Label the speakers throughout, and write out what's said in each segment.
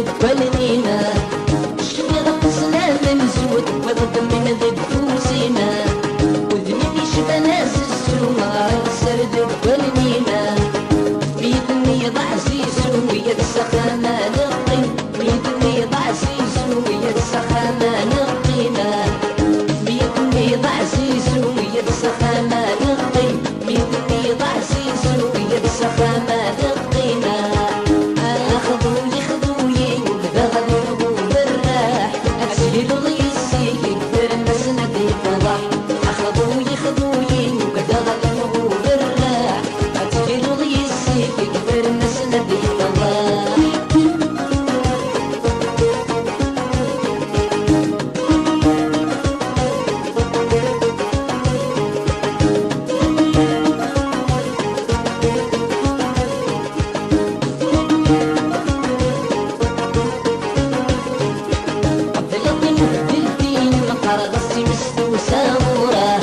Speaker 1: دبلنينا شوي غطسنا من زود وضد من ذب فوسينا وذنبي شبه ناس السوما يسر دبلنينا بيدني ضع سيسو ويتسخنا نقي بيدني ضع سيسو ويتسخنا نقينا بيدني ضع سيسو ويتسخنا نقي بيدني ضع سيسو ويتسخنا نقينا خذوني خذوني وبدا غادي نغوم بالراح اسهلوا لي السيك كبر الناس ندي فضح خذوني خذوني وبدا غادي نغوم بالراح اسهلوا لي السيك كبر الناس ندي فضح رغسي مستوسامورة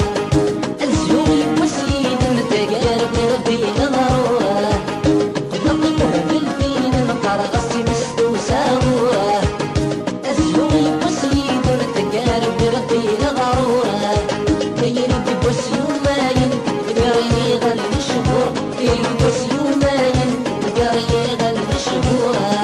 Speaker 1: الزوي وسيد متقارب ربي ضرورة قدرني بالفين رغسي مستوسامورة الزوي وسيد متقارب ربي ضرورة كيربي بوس يومين قاري غل شهور كيربي بوس يومين قاري غل شهورة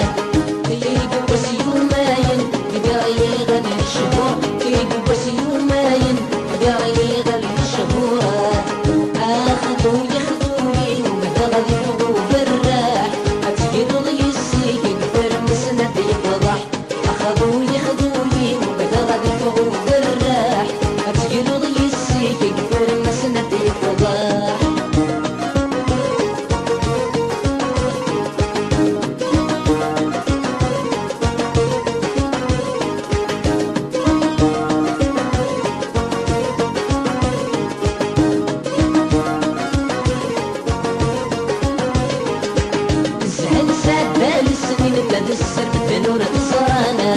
Speaker 1: كيربي بوس يومين قاري غل شهور كيربي بوس يومين قاري غل شهورة خذوني خذوني وبدا غادي نغوم بالراح اتقلوا لي السيك كبر مسند يفضح خذوني خذوني وبدا غادي نغوم بالراح اتقلوا لي السيك كبر مسند يفضح بلاد السر بنور صرانا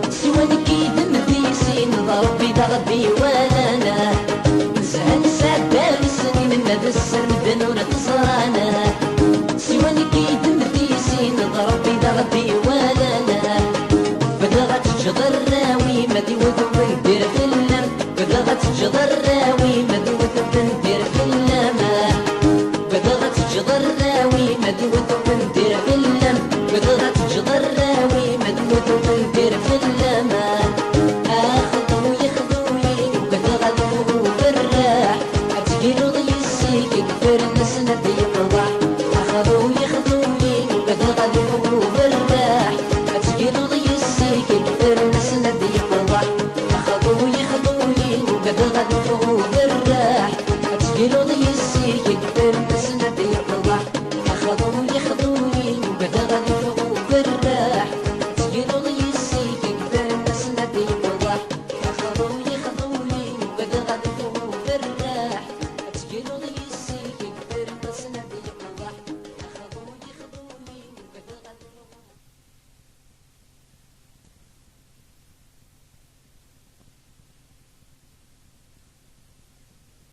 Speaker 1: سواني كيد مديسين ضربي ضربي ولانا نسهل سعدال السنين بلاد السر بنور صرانا سواني كيد مديسين ضربي ضربي ولانا بدغت تجضر راوي مدي وذو ندير في اللم بدغت تجضر راوي مدي وذو ندير في اللم بدغت تجضر راوي مدي وذو ندير في اللم بدغت تجضر راوي مدموت وندير في اللمة خذوني خذوني وبدا غادي نغوم بالراح اتقلوا لي السيك كبر